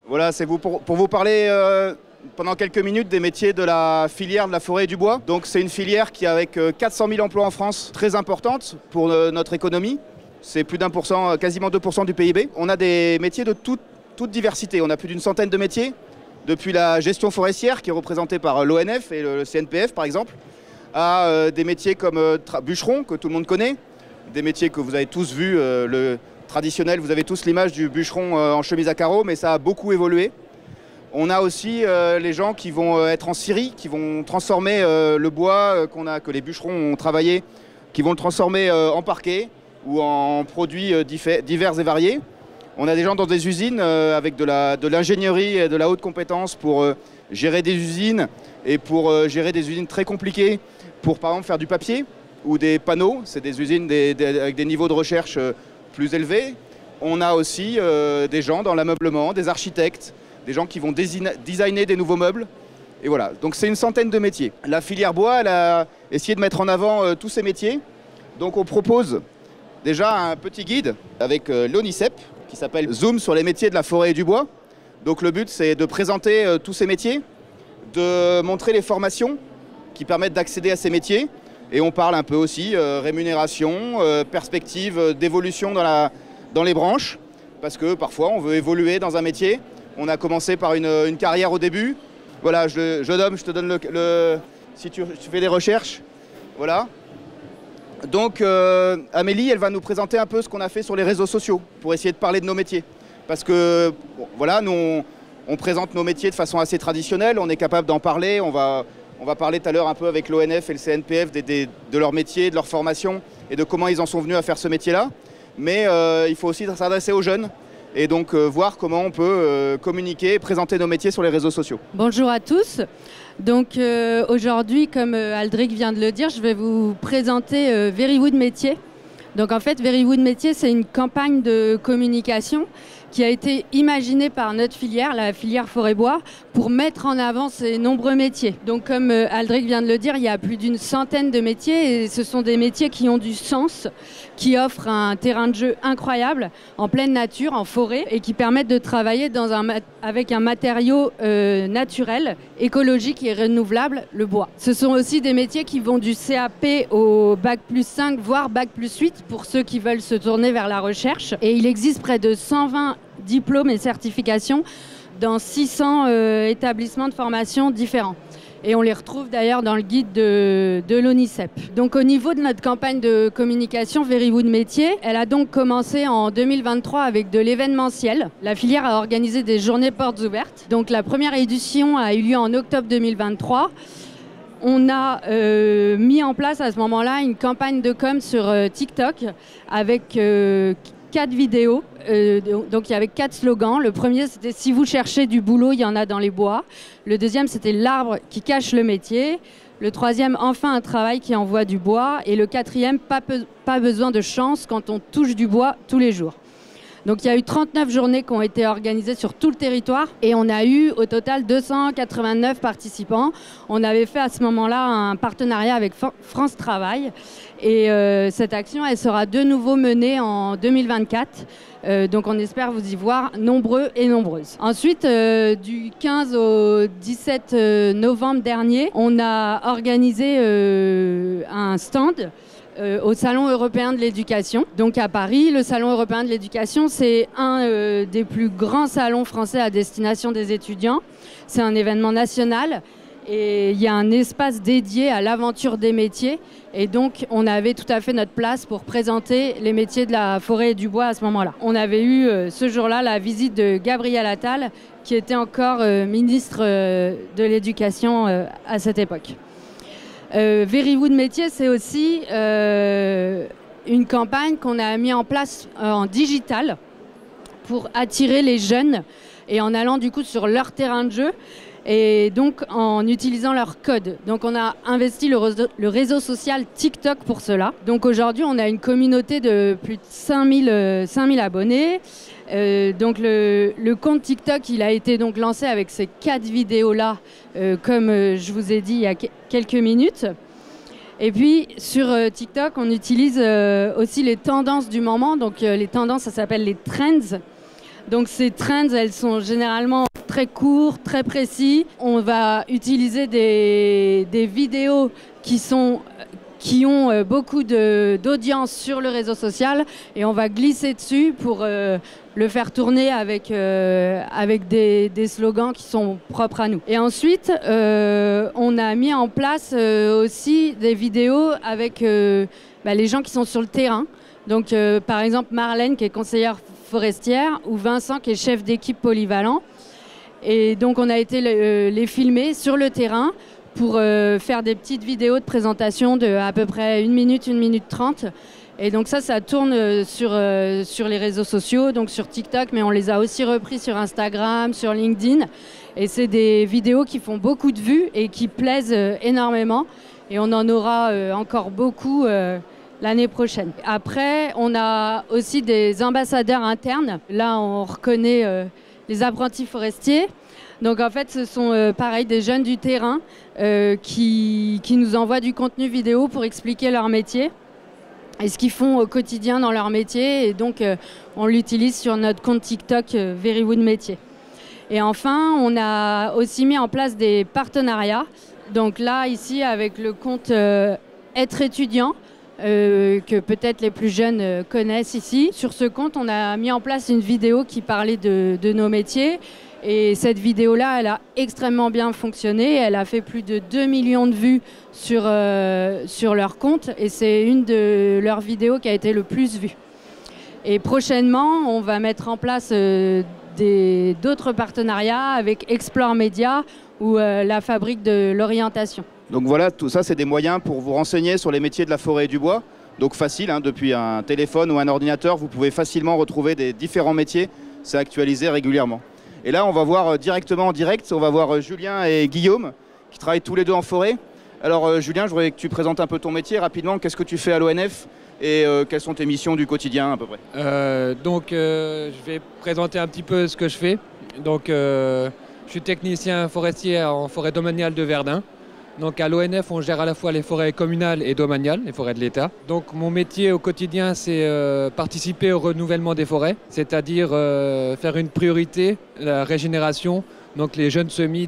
Voilà, c'est pour vous parler pendant quelques minutes des métiers de la filière de la forêt et du bois. Donc c'est une filière qui, avec 400 000 emplois en France, très importante pour notre économie. C'est plus d'1%, quasiment 2% du PIB. On a des métiers de toute diversité. On a plus d'une centaine de métiers, depuis la gestion forestière qui est représentée par l'ONF et le CNPF par exemple, à des métiers comme bûcheron, que tout le monde connaît, des métiers que vous avez tous vus, le traditionnel, vous avez tous l'image du bûcheron en chemise à carreaux, mais ça a beaucoup évolué. On a aussi les gens qui vont être en scierie, qui vont transformer le bois que les bûcherons ont travaillé, qui vont le transformer en parquet ou en produits divers et variés. On a des gens dans des usines avec de l'ingénierie et de la haute compétence pour gérer des usines et pour gérer des usines très compliquées pour par exemple faire du papier ou des panneaux. C'est des usines avec des niveaux de recherche plus élevés. On a aussi des gens dans l'ameublement, des architectes, des gens qui vont designer des nouveaux meubles. Et voilà, donc c'est une centaine de métiers. La filière bois, elle a essayé de mettre en avant tous ces métiers. Donc on propose déjà un petit guide avec l'ONICEP qui s'appelle Zoom sur les métiers de la forêt et du bois. Donc le but, c'est de présenter tous ces métiers, de montrer les formations qui permettent d'accéder à ces métiers. Et on parle un peu aussi rémunération, perspective d'évolution dans les branches, parce que parfois on veut évoluer dans un métier. On a commencé par une carrière au début. Voilà, je te donne si tu fais des recherches. Voilà. Donc Amélie, elle va nous présenter un peu ce qu'on a fait sur les réseaux sociaux pour essayer de parler de nos métiers. Parce que bon, voilà, nous on présente nos métiers de façon assez traditionnelle, on est capable d'en parler, on va parler tout à l'heure un peu avec l'ONF et le CNPF de leur métier, de leur formation et de comment ils en sont venus à faire ce métier-là. Mais il faut aussi s'adresser aux jeunes et donc voir comment on peut communiquer et présenter nos métiers sur les réseaux sociaux. Bonjour à tous. Donc aujourd'hui, comme Aldric vient de le dire, je vais vous présenter Verywood Métiers. Donc en fait, Verywood Métiers, c'est une campagne de communication qui a été imaginée par notre filière, la filière forêt-bois, pour mettre en avant ces nombreux métiers. Donc comme Aldric vient de le dire, il y a plus d'une centaine de métiers et ce sont des métiers qui ont du sens, qui offrent un terrain de jeu incroyable, en pleine nature, en forêt, et qui permettent de travailler avec un matériau naturel, écologique et renouvelable, le bois. Ce sont aussi des métiers qui vont du CAP au Bac+5, voire Bac+8, pour ceux qui veulent se tourner vers la recherche. Et il existe près de 120 diplômes et certifications dans 600 établissements de formation différents. Et on les retrouve d'ailleurs dans le guide de l'ONICEP. Donc au niveau de notre campagne de communication Verywood Métiers, elle a donc commencé en 2023 avec de l'événementiel. La filière a organisé des journées portes ouvertes. Donc la première édition a eu lieu en octobre 2023. On a mis en place à ce moment-là une campagne de com sur TikTok avec 4 vidéos, donc il y avait 4 slogans. Le premier, c'était « Si vous cherchez du boulot, il y en a dans les bois ». Le deuxième, c'était « L'arbre qui cache le métier ». Le troisième, « Enfin un travail qui envoie du bois ». Et le quatrième, « Pas besoin de chance quand on touche du bois tous les jours ». Donc il y a eu 39 journées qui ont été organisées sur tout le territoire et on a eu au total 289 participants. On avait fait à ce moment-là un partenariat avec France Travail et cette action, elle sera de nouveau menée en 2024. Donc on espère vous y voir nombreux et nombreuses. Ensuite, du 15 au 17 novembre dernier, on a organisé un stand au Salon européen de l'éducation. Donc à Paris, le Salon européen de l'éducation, c'est un des plus grands salons français à destination des étudiants. C'est un événement national et il y a un espace dédié à l'aventure des métiers. Et donc, on avait tout à fait notre place pour présenter les métiers de la forêt et du bois à ce moment-là. On avait eu ce jour-là la visite de Gabriel Attal, qui était encore ministre de l'Éducation à cette époque. Verywood Métiers, c'est aussi une campagne qu'on a mis en place en digital pour attirer les jeunes et en allant du coup sur leur terrain de jeu et donc en utilisant leur code. Donc on a investi le réseau social TikTok pour cela. Donc aujourd'hui, on a une communauté de plus de 5000 abonnés. Donc le compte TikTok, il a été donc lancé avec ces 4 vidéos-là, comme je vous ai dit il y a quelques minutes. Et puis sur TikTok, on utilise aussi les tendances du moment. Donc les tendances, ça s'appelle les trends. Donc ces trends, elles sont généralement très courts, très précis. On va utiliser des vidéos qui ont beaucoup d'audience sur le réseau social et on va glisser dessus pour le faire tourner avec des slogans qui sont propres à nous. Et ensuite, on a mis en place aussi des vidéos avec les gens qui sont sur le terrain. Donc, par exemple, Marlène, qui est conseillère forestière, ou Vincent, qui est chef d'équipe polyvalent. Et donc, on a été les filmer sur le terrain pour faire des petites vidéos de présentation de à peu près 1 minute, 1 minute 30. Et donc ça tourne sur les réseaux sociaux, donc sur TikTok, mais on les a aussi repris sur Instagram, sur LinkedIn. Et c'est des vidéos qui font beaucoup de vues et qui plaisent énormément. Et on en aura encore beaucoup l'année prochaine. Après, on a aussi des ambassadeurs internes. Là, on reconnaît les apprentis forestiers. Donc en fait, ce sont pareil des jeunes du terrain qui nous envoient du contenu vidéo pour expliquer leur métier et ce qu'ils font au quotidien dans leur métier. Et donc, on l'utilise sur notre compte TikTok Verywood Métier. Et enfin, on a aussi mis en place des partenariats. Donc là, ici, avec le compte Être étudiant, que peut-être les plus jeunes connaissent ici. Sur ce compte, on a mis en place une vidéo qui parlait de nos métiers. Et cette vidéo-là, elle a extrêmement bien fonctionné. Elle a fait plus de 2 millions de vues sur leur compte. Et c'est une de leurs vidéos qui a été le plus vue. Et prochainement, on va mettre en place d'autres partenariats avec Explore Média ou la Fabrique de l'orientation. Donc voilà, tout ça, c'est des moyens pour vous renseigner sur les métiers de la forêt et du bois. Donc facile, hein, depuis un téléphone ou un ordinateur, vous pouvez facilement retrouver des différents métiers. C'est actualisé régulièrement. Et là, on va voir directement en direct, on va voir Julien et Guillaume qui travaillent tous les deux en forêt. Alors Julien, je voudrais que tu présentes un peu ton métier rapidement. Qu'est-ce que tu fais à l'ONF et quelles sont tes missions du quotidien à peu près? Je vais présenter un petit peu ce que je fais. Donc, je suis technicien forestier en forêt domaniale de Verdun. Donc à l'ONF, on gère à la fois les forêts communales et domaniales, les forêts de l'État. Donc mon métier au quotidien, c'est participer au renouvellement des forêts, c'est-à-dire faire une priorité, la régénération, donc les jeunes semis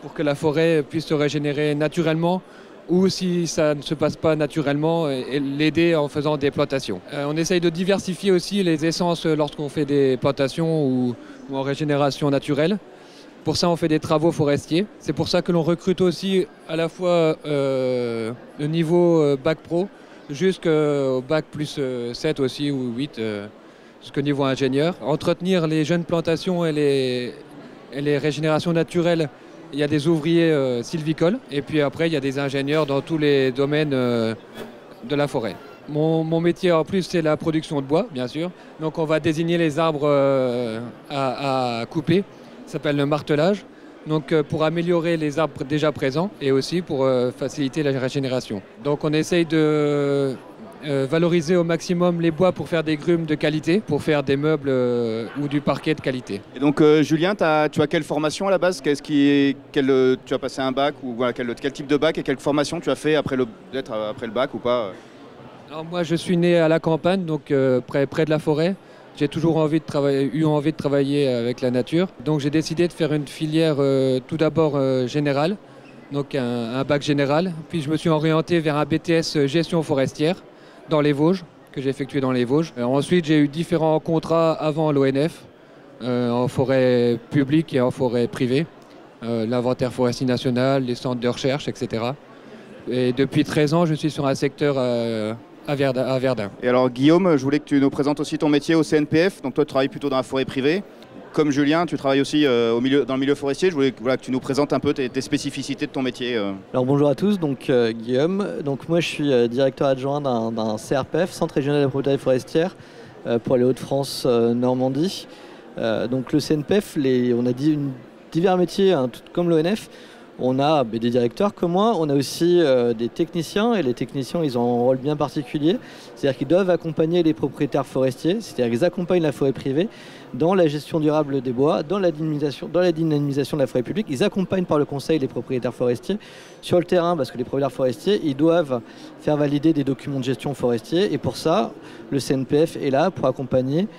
pour que la forêt puisse se régénérer naturellement ou si ça ne se passe pas naturellement, et l'aider en faisant des plantations. On essaye de diversifier aussi les essences lorsqu'on fait des plantations ou en régénération naturelle. Pour ça, on fait des travaux forestiers. C'est pour ça que l'on recrute aussi à la fois le niveau bac pro jusqu'au bac plus 7 aussi ou 8 jusqu'au niveau ingénieur. Entretenir les jeunes plantations et les régénérations naturelles, il y a des ouvriers sylvicoles et puis après il y a des ingénieurs dans tous les domaines de la forêt. Mon métier en plus c'est la production de bois bien sûr. Donc on va désigner les arbres à couper. Ça s'appelle le martelage, donc pour améliorer les arbres déjà présents et aussi pour faciliter la régénération. Donc on essaye de valoriser au maximum les bois pour faire des grumes de qualité, pour faire des meubles ou du parquet de qualité. Et donc Julien, tu as quelle formation à la base? Tu as passé un bac ou voilà, quel type de bac et quelle formation tu as fait après le bac ou pas? Alors moi je suis né à la campagne, donc près de la forêt. J'ai toujours eu envie de travailler avec la nature. Donc j'ai décidé de faire une filière tout d'abord générale, donc un bac général. Puis je me suis orienté vers un BTS gestion forestière dans les Vosges, que j'ai effectué dans les Vosges. Ensuite j'ai eu différents contrats avant l'ONF, en forêt publique et en forêt privée. L'inventaire forestier national, les centres de recherche, etc. Et depuis 13 ans, je suis sur un secteur à Verdun. Et alors Guillaume, je voulais que tu nous présentes aussi ton métier au CNPF. Donc toi tu travailles plutôt dans la forêt privée. Comme Julien, tu travailles aussi dans le milieu forestier. Je voulais que tu nous présentes un peu tes spécificités de ton métier. Alors bonjour à tous, donc Guillaume. Donc moi je suis directeur adjoint d'un CRPF, Centre régional de la propriété forestière, pour les Hauts-de-France Normandie. Donc le CNPF, on a divers métiers, hein, tout comme l'ONF. On a des directeurs comme moi, on a aussi des techniciens, et les techniciens ils ont un rôle bien particulier, c'est-à-dire qu'ils doivent accompagner les propriétaires forestiers, c'est-à-dire qu'ils accompagnent la forêt privée dans la gestion durable des bois, dans la dynamisation de la forêt publique. Ils accompagnent par le conseil les propriétaires forestiers sur le terrain, parce que les propriétaires forestiers ils doivent faire valider des documents de gestion forestier, et pour ça le CNPF est là pour accompagner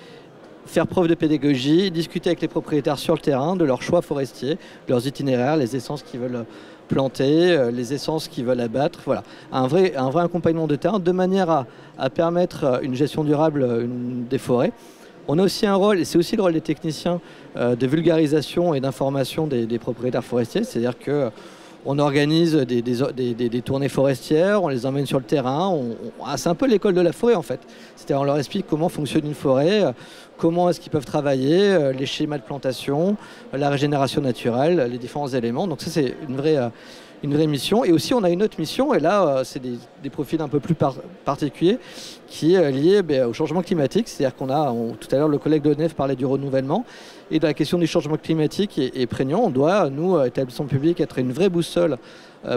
faire preuve de pédagogie, discuter avec les propriétaires sur le terrain de leurs choix forestiers, de leurs itinéraires, les essences qu'ils veulent planter, les essences qu'ils veulent abattre. Voilà, un vrai accompagnement de terrain de manière à permettre une gestion durable des forêts. On a aussi un rôle, et c'est aussi le rôle des techniciens, de vulgarisation et d'information des propriétaires forestiers, c'est-à-dire que on organise des tournées forestières, on les emmène sur le terrain. C'est un peu l'école de la forêt en fait. C'est-à-dire on leur explique comment fonctionne une forêt, comment est-ce qu'ils peuvent travailler, les schémas de plantation, la régénération naturelle, les différents éléments. Donc ça c'est une vraie mission. Et aussi on a une autre mission, et là c'est des profils un peu plus particuliers, qui est lié au changement climatique. C'est-à-dire tout à l'heure le collègue de l'ONF parlait du renouvellement, et de la question du changement climatique est prégnant. On doit, nous, établissement public, être une vraie boussole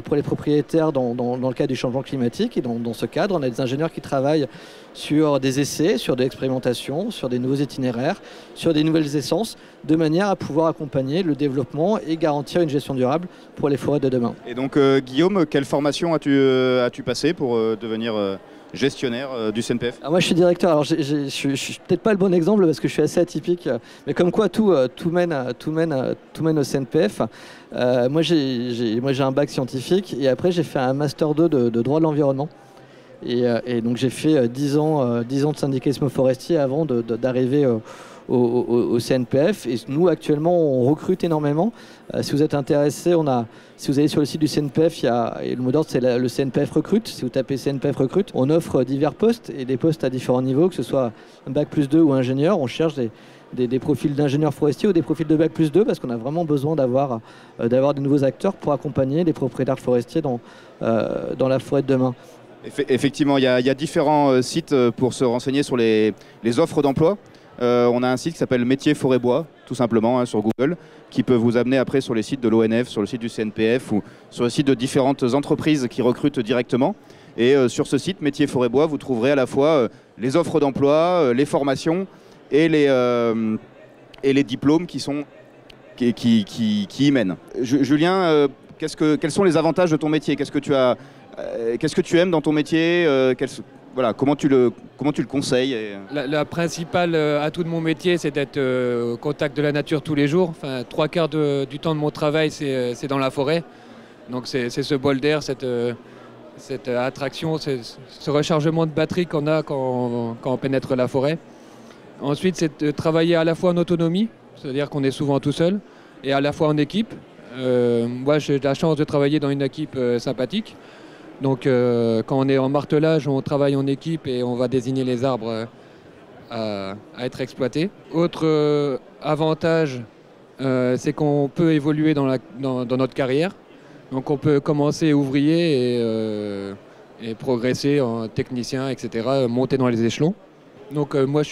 pour les propriétaires dans le cadre du changement climatique. Et dans ce cadre, on a des ingénieurs qui travaillent sur des essais, sur des expérimentations, sur des nouveaux itinéraires, sur des nouvelles essences, de manière à pouvoir accompagner le développement et garantir une gestion durable pour les forêts de demain. Et donc Guillaume, quelle formation as-tu passé pour devenir gestionnaire du CNPF? Moi je suis directeur, alors je suis peut-être pas le bon exemple parce que je suis assez atypique, mais comme quoi tout mène au CNPF. Moi j'ai un bac scientifique, et après j'ai fait un master 2 de droit de l'environnement. Et donc j'ai fait 10 ans de syndicalisme forestier avant d'arriver au CNPF. Et nous actuellement on recrute énormément. Si vous êtes intéressé, si vous allez sur le site du CNPF, et le mot d'ordre c'est le CNPF recrute. Si vous tapez CNPF recrute, on offre divers postes, et des postes à différents niveaux, que ce soit un bac plus 2 ou ingénieur. On cherche des profils d'ingénieurs forestiers ou des profils de bac plus 2, parce qu'on a vraiment besoin d'avoir de nouveaux acteurs pour accompagner les propriétaires forestiers dans la forêt de demain. Effectivement, il y a différents sites pour se renseigner sur les offres d'emploi. On a un site qui s'appelle Métiers Forêt Bois, tout simplement, sur Google, qui peut vous amener après sur les sites de l'ONF, sur le site du CNPF ou sur le site de différentes entreprises qui recrutent directement. Et sur ce site Métiers Forêt Bois, vous trouverez à la fois les offres d'emploi, les formations et les diplômes qui y mènent. Julien, quels sont les avantages de ton métier? Qu'est-ce que tu aimes dans ton métier? Comment tu le conseilles? La principale atout de mon métier, c'est d'être au contact de la nature tous les jours. Enfin, 3/4 du temps de mon travail, c'est dans la forêt. Donc c'est ce bol d'air, cette attraction, ce rechargement de batterie qu'on a quand on pénètre la forêt. Ensuite, c'est de travailler à la fois en autonomie, c'est-à-dire qu'on est souvent tout seul, et à la fois en équipe. Moi, j'ai la chance de travailler dans une équipe sympathique. Donc quand on est en martelage, on travaille en équipe et on va désigner les arbres à être exploités. Autre avantage, c'est qu'on peut évoluer dans notre carrière. Donc on peut commencer ouvrier et progresser en technicien, etc., monter dans les échelons. Donc moi je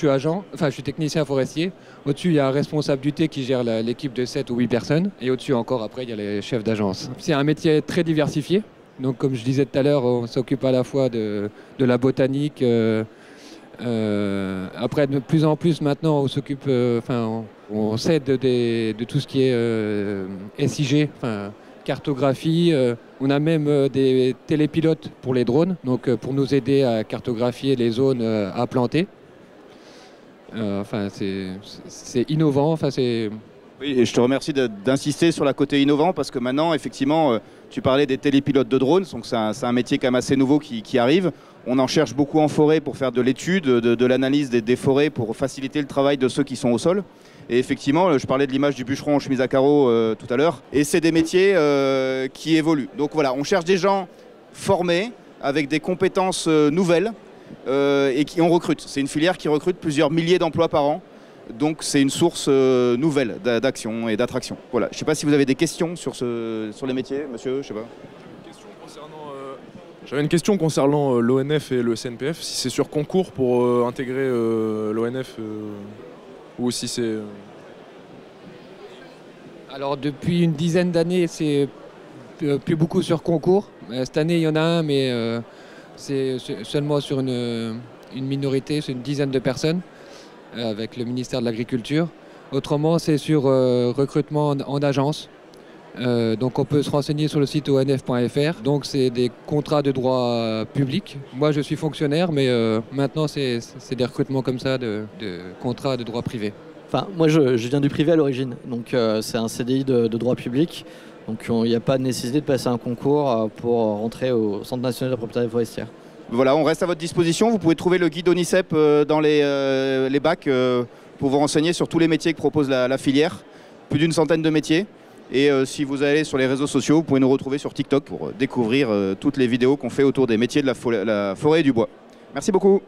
suis technicien forestier. Au-dessus il y a un responsable du thé qui gère l'équipe de 7 ou 8 personnes. Et au-dessus encore après il y a les chefs d'agence. C'est un métier très diversifié. Donc comme je disais tout à l'heure, on s'occupe à la fois de la botanique. Après de plus en plus maintenant on s'occupe, on s'aide de tout ce qui est SIG, cartographie. On a même des télépilotes pour les drones, donc pour nous aider à cartographier les zones à planter. C'est innovant. Oui, et je te remercie d'insister sur la côté innovant, parce que maintenant, effectivement, tu parlais des télépilotes de drones, donc c'est un métier quand même assez nouveau qui arrive. On en cherche beaucoup en forêt pour faire de l'étude, de l'analyse des forêts, pour faciliter le travail de ceux qui sont au sol. Et effectivement, je parlais de l'image du bûcheron en chemise à carreaux tout à l'heure, et c'est des métiers qui évoluent. Donc voilà, on cherche des gens formés, avec des compétences nouvelles, et on recrute. C'est une filière qui recrute plusieurs milliers d'emplois par an. Donc c'est une source nouvelle d'action et d'attraction. Voilà. Je ne sais pas si vous avez des questions sur les métiers, monsieur, je sais pas. J'avais une question concernant l'ONF et le CNPF, si c'est sur concours pour intégrer l'ONF ou si c'est... Alors depuis une dizaine d'années, c'est plus beaucoup sur concours. Cette année, il y en a un, mais c'est seulement sur une minorité, c'est une dizaine de personnes, avec le ministère de l'Agriculture. Autrement, c'est sur recrutement en agence. Donc on peut se renseigner sur le site onf.fr. Donc c'est des contrats de droit public. Moi je suis fonctionnaire, mais maintenant c'est des recrutements comme ça de contrats de droit privé. Enfin, moi je viens du privé à l'origine, donc c'est un CDI de droit public. Donc il n'y a pas de nécessité de passer un concours pour rentrer au Centre national de la propriété forestière. Voilà, on reste à votre disposition. Vous pouvez trouver le guide ONICEP dans les bacs pour vous renseigner sur tous les métiers que propose la filière. Plus d'une centaine de métiers. Et si vous allez sur les réseaux sociaux, vous pouvez nous retrouver sur TikTok pour découvrir toutes les vidéos qu'on fait autour des métiers de la forêt et du bois. Merci beaucoup.